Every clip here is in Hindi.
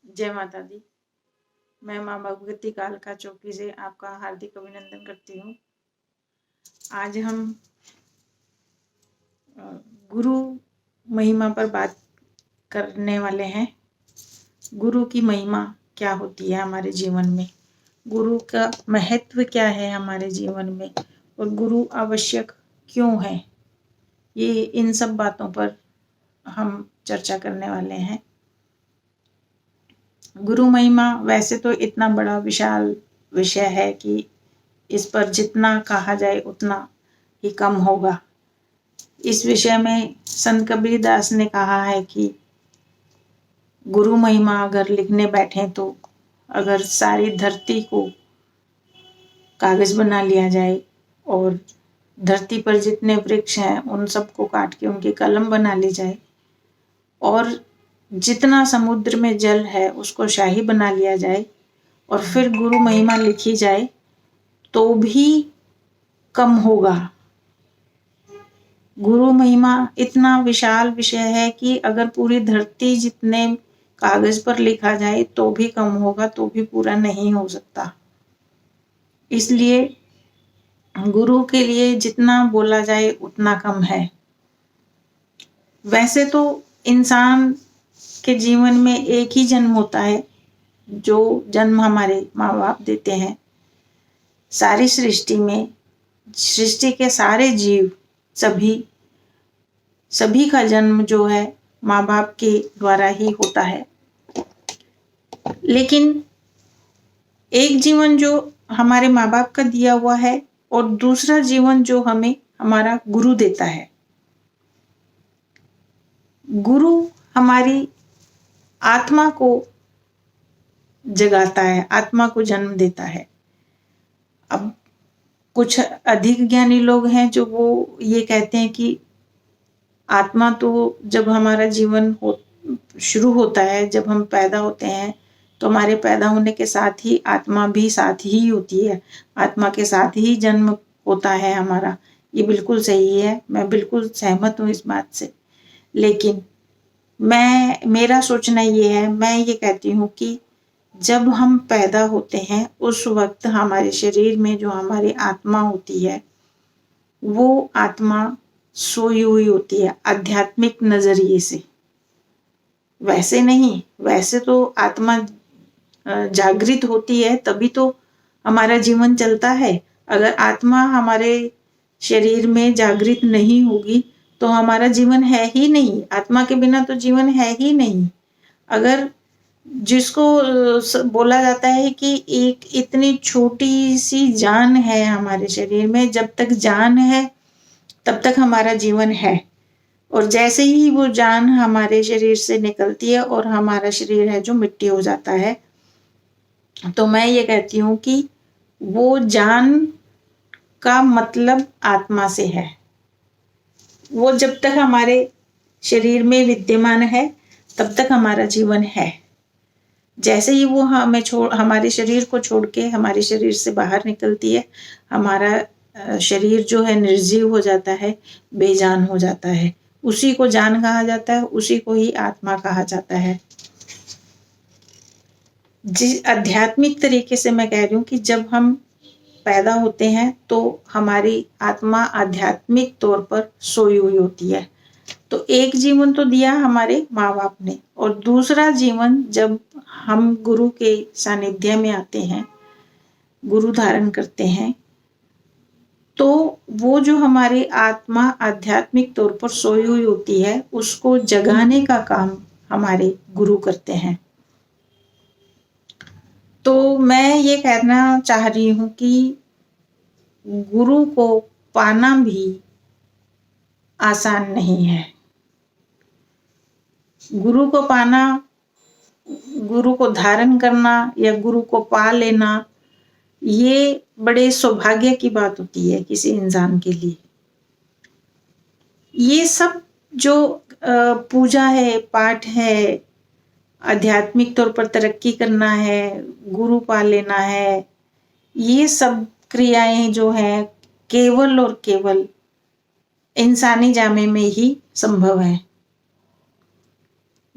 जय माता दी। मैं माँ भगवती कालका चौकी से आपका हार्दिक अभिनंदन करती हूँ। आज हम गुरु महिमा पर बात करने वाले हैं। गुरु की महिमा क्या होती है हमारे जीवन में, गुरु का महत्व क्या है हमारे जीवन में, और गुरु आवश्यक क्यों है। ये इन सब बातों पर हम चर्चा करने वाले हैं। गुरु महिमा वैसे तो इतना बड़ा विशाल विषय है कि इस पर जितना कहा जाए उतना ही कम होगा। इस विषय में संत कबीरदास ने कहा है कि गुरु महिमा अगर लिखने बैठे तो अगर सारी धरती को कागज बना लिया जाए और धरती पर जितने वृक्ष हैं उन सबको काट के उनकी कलम बना ली जाए और जितना समुद्र में जल है उसको शाही बना लिया जाए और फिर गुरु महिमा लिखी जाए तो भी कम होगा। गुरु महिमा इतना विशाल विषय है कि अगर पूरी धरती जितने कागज पर लिखा जाए तो भी कम होगा, तो भी पूरा नहीं हो सकता। इसलिए गुरु के लिए जितना बोला जाए उतना कम है। वैसे तो इंसान के जीवन में एक ही जन्म होता है, जो जन्म हमारे माँ बाप देते हैं। सारी सृष्टि में, सृष्टि के सारे जीव, सभी का जन्म जो है माँ बाप के द्वारा ही होता है। लेकिन एक जीवन जो हमारे माँ बाप का दिया हुआ है और दूसरा जीवन जो हमें हमारा गुरु देता है। गुरु हमारी आत्मा को जगाता है, आत्मा को जन्म देता है। अब कुछ अधिक ज्ञानी लोग हैं जो वो ये कहते हैं कि आत्मा तो जब हमारा जीवन शुरू होता है, जब हम पैदा होते हैं तो हमारे पैदा होने के साथ ही आत्मा भी साथ ही होती है, आत्मा के साथ ही जन्म होता है हमारा। ये बिल्कुल सही है, मैं बिल्कुल सहमत हूँ इस बात से। लेकिन मेरा सोचना ये है, मैं ये कहती हूँ कि जब हम पैदा होते हैं उस वक्त हमारे शरीर में जो हमारी आत्मा होती है वो आत्मा सोई हुई होती है आध्यात्मिक नजरिए से। वैसे नहीं, वैसे तो आत्मा जागृत होती है तभी तो हमारा जीवन चलता है। अगर आत्मा हमारे शरीर में जागृत नहीं होगी तो हमारा जीवन है ही नहीं। आत्मा के बिना तो जीवन है ही नहीं। अगर जिसको बोला जाता है कि एक इतनी छोटी सी जान है हमारे शरीर में, जब तक जान है तब तक हमारा जीवन है, और जैसे ही वो जान हमारे शरीर से निकलती है और हमारा शरीर है जो मिट्टी हो जाता है, तो मैं ये कहती हूँ कि वो जान का मतलब आत्मा से है। वो जब तक हमारे शरीर में विद्यमान है तब तक हमारा जीवन है। जैसे ही वो हमारे शरीर को छोड़ के हमारे शरीर से बाहर निकलती है, हमारा शरीर जो है निर्जीव हो जाता है, बेजान हो जाता है। उसी को जान कहा जाता है, उसी को ही आत्मा कहा जाता है। जिस आध्यात्मिक तरीके से मैं कह रही हूँ कि जब हम पैदा होते हैं तो हमारी आत्मा आध्यात्मिक तौर पर सोई हुई होती है। तो एक जीवन तो दिया हमारे माँ बाप ने, और दूसरा जीवन जब हम गुरु के सानिध्य में आते हैं, गुरु धारण करते हैं, तो वो जो हमारी आत्मा आध्यात्मिक तौर पर सोई हुई होती है उसको जगाने का काम हमारे गुरु करते हैं। तो मैं ये कहना चाह रही हूँ कि गुरु को पाना भी आसान नहीं है। गुरु को पाना, गुरु को धारण करना या गुरु को पा लेना, ये बड़े सौभाग्य की बात होती है किसी इंसान के लिए। ये सब जो पूजा है, पाठ है, आध्यात्मिक तौर पर तरक्की करना है, गुरु पा लेना है, ये सब क्रियाएं जो है केवल और केवल इंसानी जामे में ही संभव है।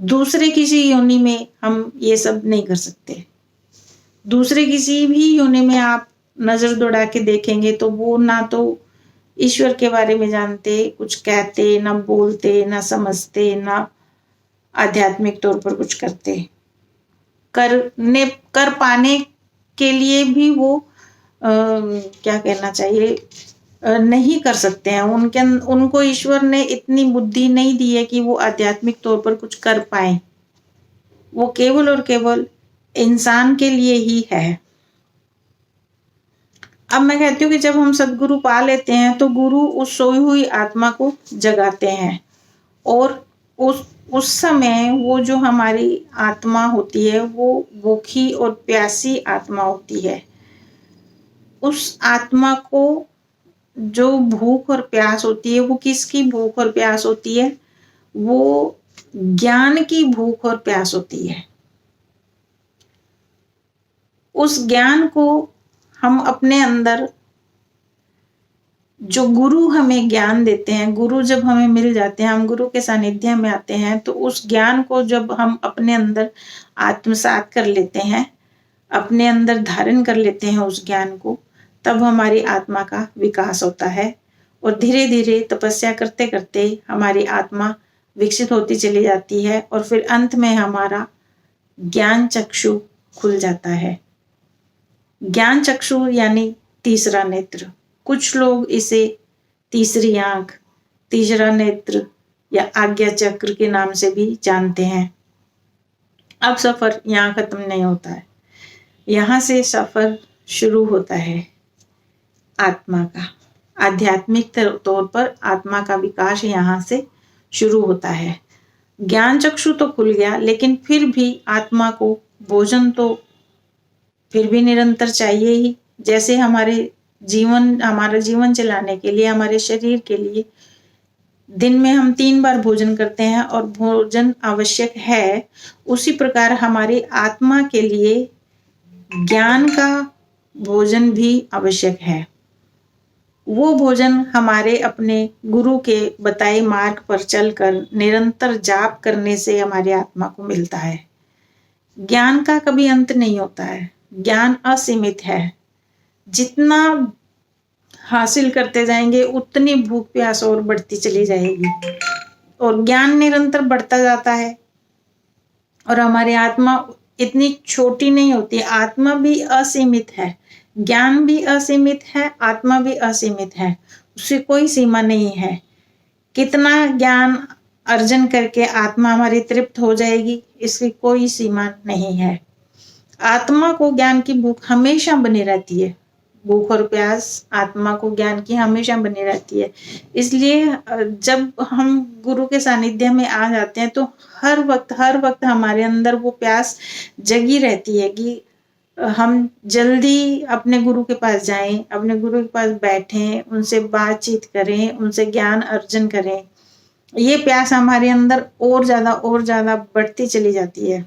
दूसरे किसी योनि में हम ये सब नहीं कर सकते। दूसरे किसी भी योनि में आप नजर दौड़ा के देखेंगे तो वो ना तो ईश्वर के बारे में जानते, कुछ कहते, ना बोलते, ना समझते, ना आध्यात्मिक तौर पर कुछ करते। कर पाने के लिए भी वो क्या कहना चाहिए, नहीं कर सकते हैं। उनको ईश्वर ने इतनी बुद्धि नहीं दी है कि वो आध्यात्मिक तौर पर कुछ कर पाए। वो केवल और केवल इंसान के लिए ही है। अब मैं कहती हूँ कि जब हम सदगुरु पा लेते हैं तो गुरु उस सोई हुई आत्मा को जगाते हैं, और उस समय वो जो हमारी आत्मा होती है वो भूखी और प्यासी आत्मा होती है। उस आत्मा को जो भूख और प्यास होती है, वो किसकी भूख और प्यास होती है? वो ज्ञान की भूख और प्यास होती है। उस ज्ञान को हम अपने अंदर, जो गुरु हमें ज्ञान देते हैं, गुरु जब हमें मिल जाते हैं, हम गुरु के सानिध्य में आते हैं, तो उस ज्ञान को जब हम अपने अंदर आत्मसात कर लेते हैं, अपने अंदर धारण कर लेते हैं उस ज्ञान को, तब हमारी आत्मा का विकास होता है। और धीरे धीरे तपस्या करते करते हमारी आत्मा विकसित होती चली जाती है, और फिर अंत में हमारा ज्ञान चक्षु खुल जाता है। ज्ञान चक्षु यानी तीसरा नेत्र। कुछ लोग इसे तीसरी आंख, तीसरा नेत्र या आज्ञा चक्र के नाम से भी जानते हैं। अब सफर यहाँ खत्म नहीं होता है, यहाँ से सफर शुरू होता है आत्मा का। आध्यात्मिक तौर पर आत्मा का विकास यहाँ से शुरू होता है। ज्ञान चक्षु तो खुल गया, लेकिन फिर भी आत्मा को भोजन तो फिर भी निरंतर चाहिए ही। जैसे हमारा जीवन चलाने के लिए, हमारे शरीर के लिए दिन में हम 3 बार भोजन करते हैं और भोजन आवश्यक है, उसी प्रकार हमारी आत्मा के लिए ज्ञान का भोजन भी आवश्यक है। वो भोजन हमारे अपने गुरु के बताए मार्ग पर चलकर निरंतर जाप करने से हमारी आत्मा को मिलता है। ज्ञान का कभी अंत नहीं होता है, ज्ञान असीमित है। जितना हासिल करते जाएंगे उतनी भूख प्यास और बढ़ती चली जाएगी, और ज्ञान निरंतर बढ़ता जाता है। और हमारी आत्मा इतनी छोटी नहीं होती, आत्मा भी असीमित है, ज्ञान भी असीमित है, आत्मा भी असीमित है, उसकी कोई सीमा नहीं है। कितना ज्ञान अर्जन करके आत्मा हमारी तृप्त हो जाएगी, इसकी कोई सीमा नहीं है। आत्मा को ज्ञान की भूख हमेशा बनी रहती है, भूख और प्यास आत्मा को ज्ञान की हमेशा बनी रहती है। इसलिए जब हम गुरु के सानिध्य में आ जाते हैं तो हर वक्त हमारे अंदर वो प्यास जगी रहती है कि हम जल्दी अपने गुरु के पास जाएं, अपने गुरु के पास बैठें, उनसे बातचीत करें, उनसे ज्ञान अर्जन करें। ये प्यास हमारे अंदर और ज्यादा बढ़ती चली जाती है।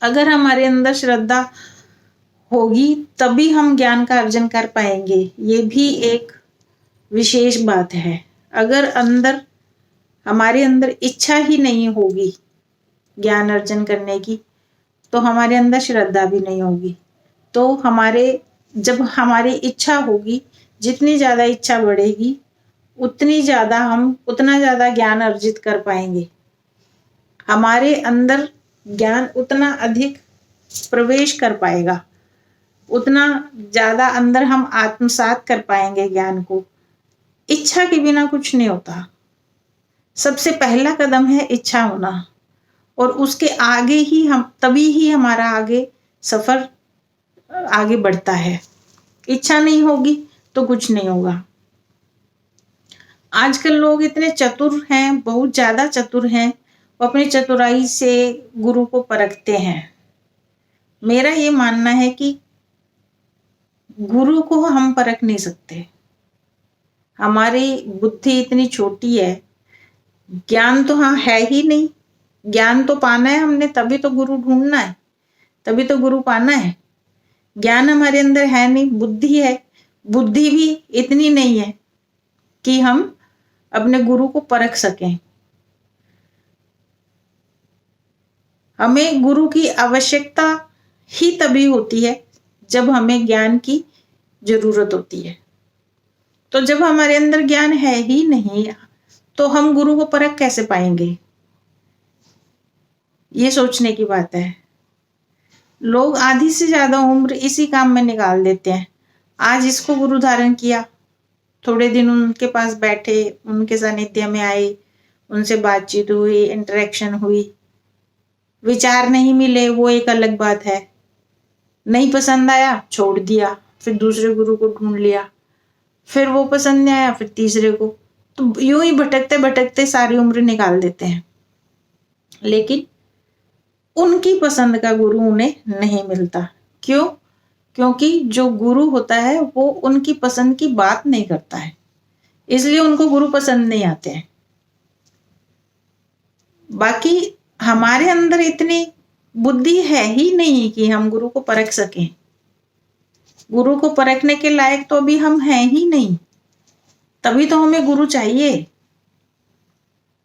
अगर हमारे अंदर श्रद्धा होगी तभी हम ज्ञान का अर्जन कर पाएंगे, ये भी एक विशेष बात है। अगर हमारे अंदर इच्छा ही नहीं होगी ज्ञान अर्जन करने की, तो हमारे अंदर श्रद्धा भी नहीं होगी। तो जब हमारी इच्छा होगी, जितनी ज्यादा इच्छा बढ़ेगी उतना ज्यादा ज्ञान अर्जित कर पाएंगे। हमारे अंदर ज्ञान उतना अधिक प्रवेश कर पाएगा, उतना ज्यादा अंदर हम आत्मसात कर पाएंगे ज्ञान को। इच्छा के बिना कुछ नहीं होता। सबसे पहला कदम है इच्छा होना, और उसके आगे तभी ही हमारा सफर आगे बढ़ता है। इच्छा नहीं होगी तो कुछ नहीं होगा। आजकल लोग इतने चतुर हैं, बहुत ज्यादा चतुर हैं, वो अपनी चतुराई से गुरु को परखते हैं। मेरा ये मानना है कि गुरु को हम परख नहीं सकते, हमारी बुद्धि इतनी छोटी है। ज्ञान तो हाँ है ही नहीं, ज्ञान तो पाना है हमने, तभी तो गुरु ढूंढना है, तभी तो गुरु पाना है। ज्ञान हमारे अंदर है नहीं, बुद्धि है। बुद्धि भी इतनी नहीं है कि हम अपने गुरु को परख सकें। हमें गुरु की आवश्यकता ही तभी होती है जब हमें ज्ञान की जरूरत होती है। तो जब हमारे अंदर ज्ञान है ही नहीं तो हम गुरु को परख कैसे पाएंगे? ये सोचने की बात है। लोग आधी से ज्यादा उम्र इसी काम में निकाल देते हैं। आज इसको गुरु धारण किया, थोड़े दिन उनके पास बैठे, उनके सानिध्य में आए, उनसे बातचीत हुई, इंटरेक्शन हुई, विचार नहीं मिले वो एक अलग बात है, नहीं पसंद आया छोड़ दिया, फिर दूसरे गुरु को ढूंढ लिया, फिर वो पसंद नहीं आया फिर तीसरे को। तो यूं ही भटकते भटकते सारी उम्र निकाल देते हैं, लेकिन उनकी पसंद का गुरु उन्हें नहीं मिलता। क्यों? क्योंकि जो गुरु होता है वो उनकी पसंद की बात नहीं करता है, इसलिए उनको गुरु पसंद नहीं आते हैं। बाकी हमारे अंदर इतनी बुद्धि है ही नहीं कि हम गुरु को परख सकें। गुरु को परखने के लायक तो अभी हम हैं ही नहीं, तभी तो हमें गुरु चाहिए।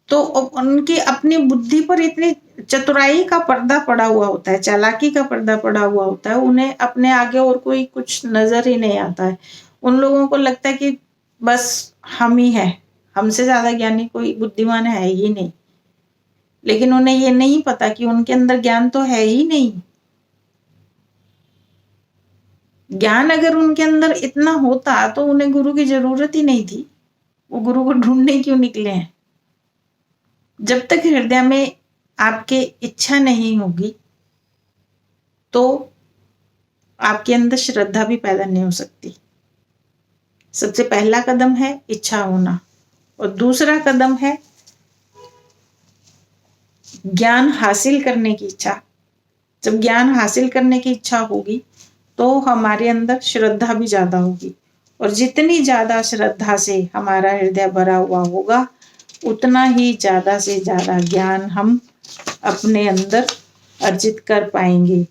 तो उनकी अपनी बुद्धि पर इतनी चतुराई का पर्दा पड़ा हुआ होता है, चालाकी का पर्दा पड़ा हुआ होता है, उन्हें अपने आगे और कोई कुछ नजर ही नहीं आता है। उन लोगों को लगता है कि बस हम ही हैं, हमसे ज्यादा ज्ञानी कोई बुद्धिमान है ही नहीं। लेकिन उन्हें ये नहीं पता कि उनके अंदर ज्ञान तो है ही नहीं। ज्ञान अगर उनके अंदर इतना होता तो उन्हें गुरु की जरूरत ही नहीं थी। वो गुरु को ढूंढने क्यों निकले हैं? जब तक हृदय में आपके इच्छा नहीं होगी तो आपके अंदर श्रद्धा भी पैदा नहीं हो सकती। सबसे पहला कदम है इच्छा होना, और दूसरा कदम है ज्ञान हासिल करने की इच्छा। जब ज्ञान हासिल करने की इच्छा होगी तो हमारे अंदर श्रद्धा भी ज्यादा होगी, और जितनी ज्यादा श्रद्धा से हमारा हृदय भरा हुआ होगा उतना ही ज्यादा से ज्यादा ज्ञान हम अपने अंदर अर्जित कर पाएंगे।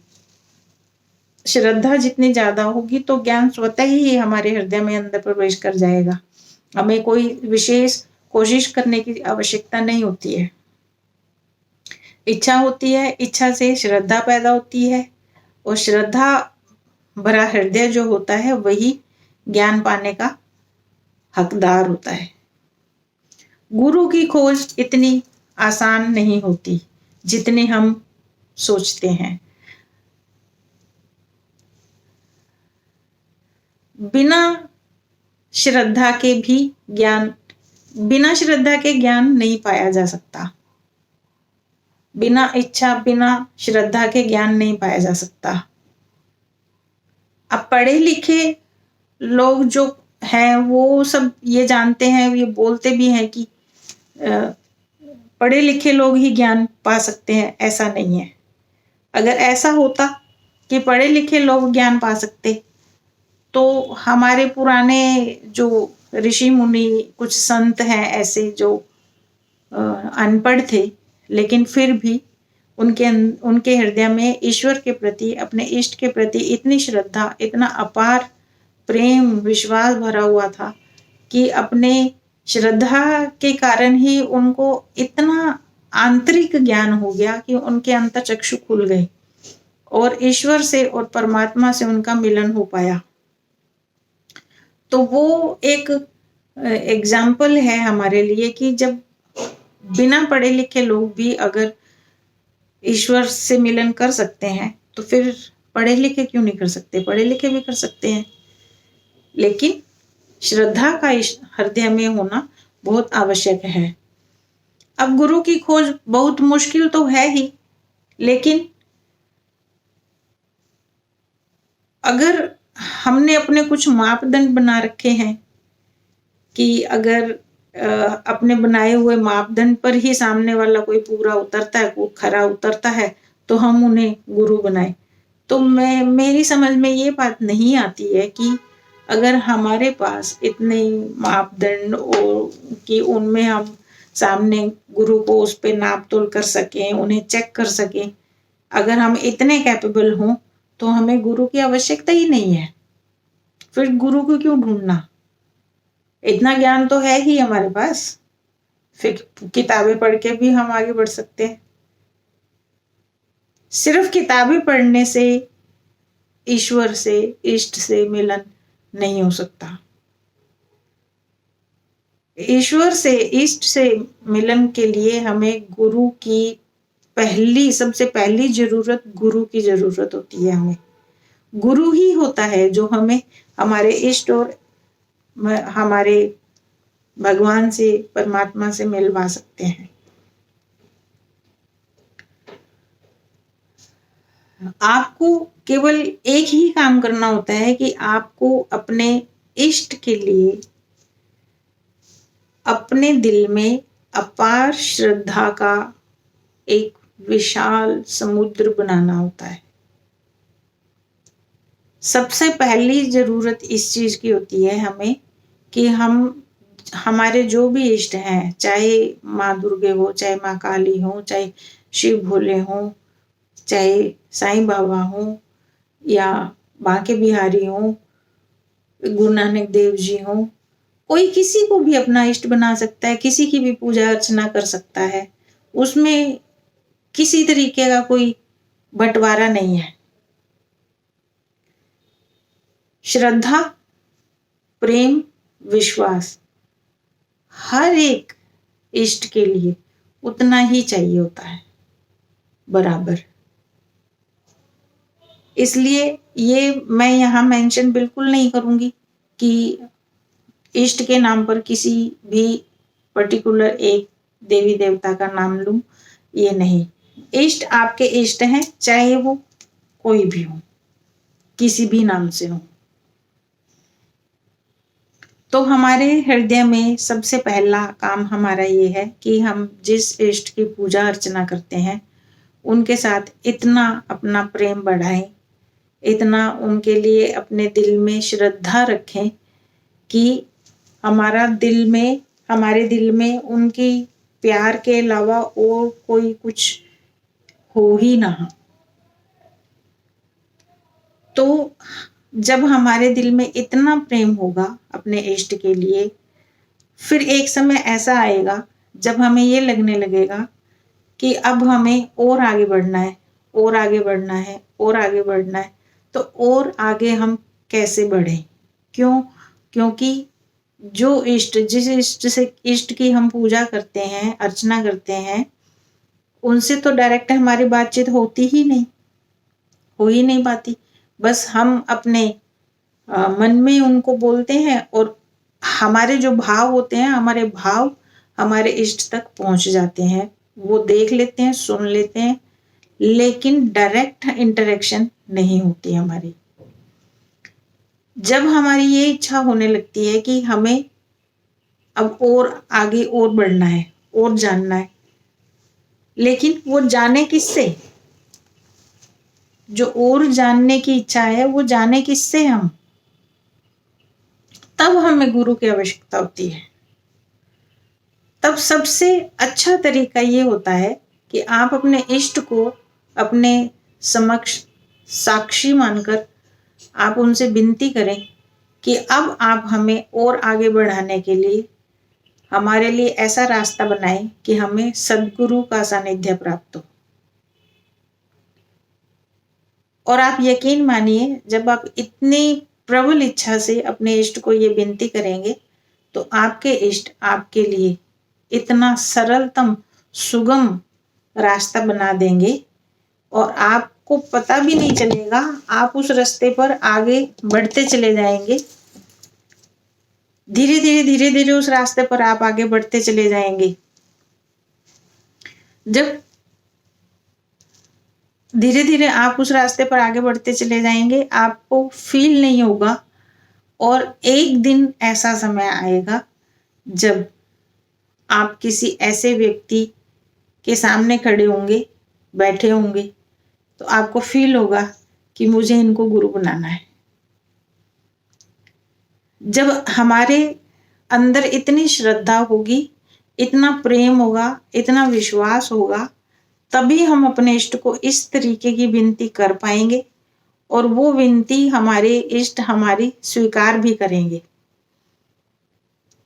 श्रद्धा जितनी ज्यादा होगी तो ज्ञान स्वतः ही हमारे हृदय में अंदर प्रवेश कर जाएगा। हमें कोई विशेष कोशिश करने की आवश्यकता नहीं होती है। इच्छा होती है, इच्छा से श्रद्धा पैदा होती है, और श्रद्धा भरा हृदय जो होता है वही ज्ञान पाने का हकदार होता है। गुरु की खोज इतनी आसान नहीं होती जितने हम सोचते हैं। बिना श्रद्धा के भी ज्ञान, बिना श्रद्धा के ज्ञान नहीं पाया जा सकता। बिना इच्छा, बिना श्रद्धा के ज्ञान नहीं पाया जा सकता। अब पढ़े लिखे लोग जो हैं वो सब ये जानते हैं, ये बोलते भी हैं कि पढ़े लिखे लोग ही ज्ञान पा सकते हैं। ऐसा नहीं है। अगर ऐसा होता कि पढ़े लिखे लोग ज्ञान पा सकते तो हमारे पुराने जो ऋषि मुनि, कुछ संत हैं ऐसे जो अनपढ़ थे लेकिन फिर भी उनके हृदय में ईश्वर के प्रति, अपने इष्ट के प्रति इतनी श्रद्धा, इतना अपार प्रेम, विश्वास भरा हुआ था कि अपने श्रद्धा के कारण ही उनको इतना आंतरिक ज्ञान हो गया कि उनके अंतर चक्षु खुल गए और ईश्वर से और परमात्मा से उनका मिलन हो पाया। तो वो एक एग्जाम्पल है हमारे लिए कि जब बिना पढ़े लिखे लोग भी अगर ईश्वर से मिलन कर सकते हैं तो फिर पढ़े लिखे क्यों नहीं कर सकते? पढ़े लिखे भी कर सकते हैं। लेकिन श्रद्धा का हृदय में होना बहुत आवश्यक है। अब गुरु की खोज बहुत मुश्किल तो है ही, लेकिन अगर हमने अपने कुछ मापदंड बना रखे हैं कि अगर अपने बनाए हुए मापदंड पर ही सामने वाला कोई पूरा उतरता है, कोई खरा उतरता है, तो हम उन्हें गुरु बनाए। तो मेरी समझ में ये बात नहीं आती है कि अगर हमारे पास इतने मापदंड और कि उनमें हम सामने गुरु को उस पर नाप तोल कर सकें, उन्हें चेक कर सकें, अगर हम इतने कैपेबल हों तो हमें गुरु की आवश्यकता ही नहीं है। फिर गुरु को क्यों ढूंढना? इतना ज्ञान तो है ही हमारे पास, फिर किताबें पढ़ के भी हम आगे बढ़ सकते हैं। सिर्फ किताबें पढ़ने से ईश्वर से, इष्ट से मिलन नहीं हो सकता। ईश्वर से, इष्ट से मिलन के लिए हमें गुरु की सबसे पहली जरूरत गुरु की जरूरत होती है। हमें गुरु ही होता है जो हमें हमारे इष्ट और हमारे भगवान से, परमात्मा से मिलवा सकते हैं। आपको केवल एक ही काम करना होता है कि आपको अपने इष्ट के लिए अपने दिल में अपार श्रद्धा का एक विशाल समुद्र बनाना होता है। सबसे पहली जरूरत इस चीज की होती है हमें कि हमारे जो भी इष्ट हैं, चाहे माँ दुर्गे हो, चाहे माँ काली हो, चाहे शिव भोले हो, चाहे साईं बाबा हो, या बांके बिहारी हो, गुरु नानक देव जी हो, कोई किसी को भी अपना इष्ट बना सकता है, किसी की भी पूजा अर्चना कर सकता है। उसमें किसी तरीके का कोई बंटवारा नहीं है। श्रद्धा, प्रेम, विश्वास हर एक इष्ट के लिए उतना ही चाहिए होता है, बराबर। इसलिए ये मैं यहाँ मेंशन बिल्कुल नहीं करूंगी कि इष्ट के नाम पर किसी भी पर्टिकुलर एक देवी देवता का नाम लूं, ये नहीं। इष्ट आपके इष्ट हैं, चाहे वो कोई भी हो, किसी भी नाम से हो। तो हमारे हृदय में सबसे पहला काम हमारा ये है कि हम जिस इष्ट की पूजा अर्चना करते हैं उनके साथ इतना अपना प्रेम बढ़ाएं, इतना उनके लिए अपने दिल में श्रद्धा रखें कि हमारे दिल में उनकी प्यार के अलावा और कोई कुछ हो ही ना। तो जब हमारे दिल में इतना प्रेम होगा अपने इष्ट के लिए, फिर एक समय ऐसा आएगा जब हमें ये लगने लगेगा कि अब हमें और आगे बढ़ना है, और आगे बढ़ना है, और आगे बढ़ना है। तो और आगे हम कैसे बढ़ें? क्योंकि जो जिस इष्ट की हम पूजा करते हैं, अर्चना करते हैं, उनसे तो डायरेक्ट हमारी बातचीत हो ही नहीं पाती। बस हम अपने मन में उनको बोलते हैं और हमारे जो भाव होते हैं, हमारे भाव हमारे इष्ट तक पहुंच जाते हैं। वो देख लेते हैं, सुन लेते हैं, लेकिन डायरेक्ट इंटरेक्शन नहीं होती हमारी। जब हमारी ये इच्छा होने लगती है कि हमें अब और आगे और बढ़ना है, और जानना है, लेकिन वो जाने किससे? जो और जानने की इच्छा है वो जाने किससे हम? तब हमें गुरु की आवश्यकता होती है। तब सबसे अच्छा तरीका ये होता है कि आप अपने इष्ट को अपने समक्ष साक्षी मानकर आप उनसे विनती करें कि अब आप हमें और आगे बढ़ाने के लिए हमारे लिए ऐसा रास्ता बनाएं कि हमें सद्गुरु का सानिध्य प्राप्त हो। और आप यकीन मानिए, जब आप इतनी प्रबल इच्छा से अपने इष्ट को ये विनती करेंगे तो आपके इष्ट आपके लिए इतना सरलतम सुगम रास्ता बना देंगे और आपको पता भी नहीं चलेगा। आप उस रास्ते पर आगे बढ़ते चले जाएंगे। धीरे धीरे उस रास्ते पर आप आगे बढ़ते चले जाएंगे। जब धीरे धीरे आप उस रास्ते पर आगे बढ़ते चले जाएंगे, आपको फील नहीं होगा। और एक दिन ऐसा समय आएगा जब आप किसी ऐसे व्यक्ति के सामने खड़े होंगे, बैठे होंगे, तो आपको फील होगा कि मुझे इनको गुरु बनाना है। जब हमारे अंदर इतनी श्रद्धा होगी, इतना प्रेम होगा, इतना विश्वास होगा, तभी हम अपने इष्ट को इस तरीके की विनती कर पाएंगे और वो विनती हमारे इष्ट हमारी स्वीकार भी करेंगे।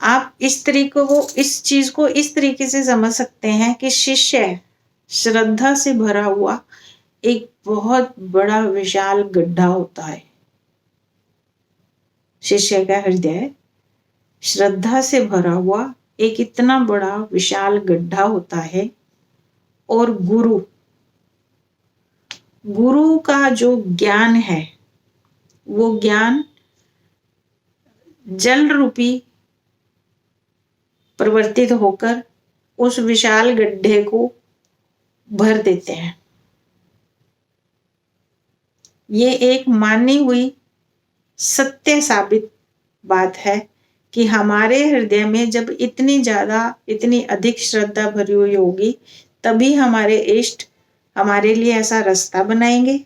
आप इस चीज को इस तरीके से समझ सकते हैं कि शिष्य श्रद्धा से भरा हुआ एक बहुत बड़ा विशाल गड्ढा होता है। शिष्य का हृदय श्रद्धा से भरा हुआ एक इतना बड़ा विशाल गड्ढा होता है, और गुरु का जो ज्ञान है वो ज्ञान जल रूपी परिवर्तित होकर उस विशाल गड्ढे को भर देते हैं। ये एक मानी हुई सत्य साबित बात है कि हमारे हृदय में जब इतनी अधिक श्रद्धा भरी हुई होगी, तभी हमारे इष्ट हमारे लिए ऐसा रास्ता बनाएंगे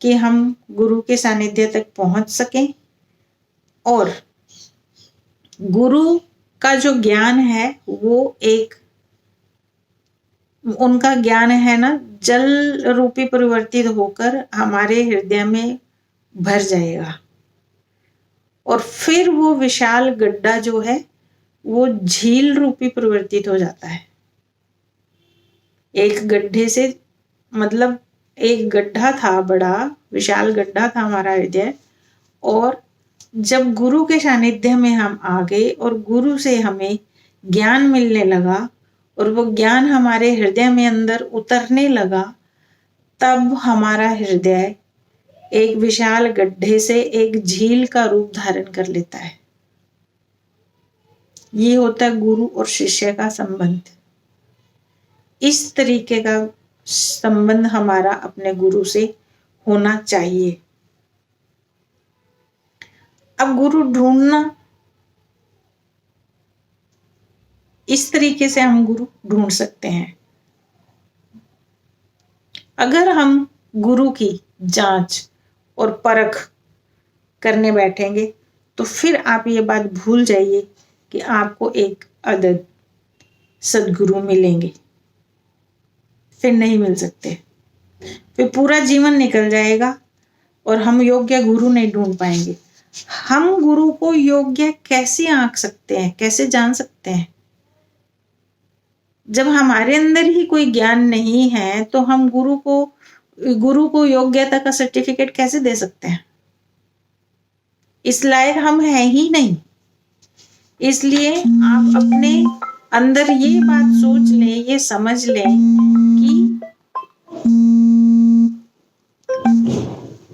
कि हम गुरु के सानिध्य तक पहुंच सकें। और गुरु का जो ज्ञान है वो उनका ज्ञान है ना, जल रूपी परिवर्तित होकर हमारे हृदय में भर जाएगा, और फिर वो विशाल गड्ढा जो है वो झील रूपी परिवर्तित हो जाता है। एक गड्ढे से मतलब एक गड्ढा था, बड़ा विशाल गड्ढा था हमारा हृदय, और जब गुरु के सानिध्य में हम आ गए और गुरु से हमें ज्ञान मिलने लगा और वो ज्ञान हमारे हृदय में अंदर उतरने लगा, तब हमारा हृदय एक विशाल गड्ढे से एक झील का रूप धारण कर लेता है। ये होता है गुरु और शिष्य का संबंध। इस तरीके का संबंध हमारा अपने गुरु से होना चाहिए। अब गुरु ढूंढना, इस तरीके से हम गुरु ढूंढ सकते हैं। अगर हम गुरु की जांच और परख करने बैठेंगे तो फिर आप ये बात भूल जाइए कि आपको एक अदद सदगुरु मिलेंगे, फिर नहीं मिल सकते। फिर पूरा जीवन निकल जाएगा और हम योग्य गुरु नहीं ढूंढ पाएंगे। हम गुरु को योग्य कैसे आंक सकते हैं, कैसे जान सकते हैं? जब हमारे अंदर ही कोई ज्ञान नहीं है तो हम गुरु को योग्यता का सर्टिफिकेट कैसे दे सकते हैं? इस लायक हम हैं ही नहीं। इसलिए आप अपने अंदर ये बात सोच लें, ये समझ लें कि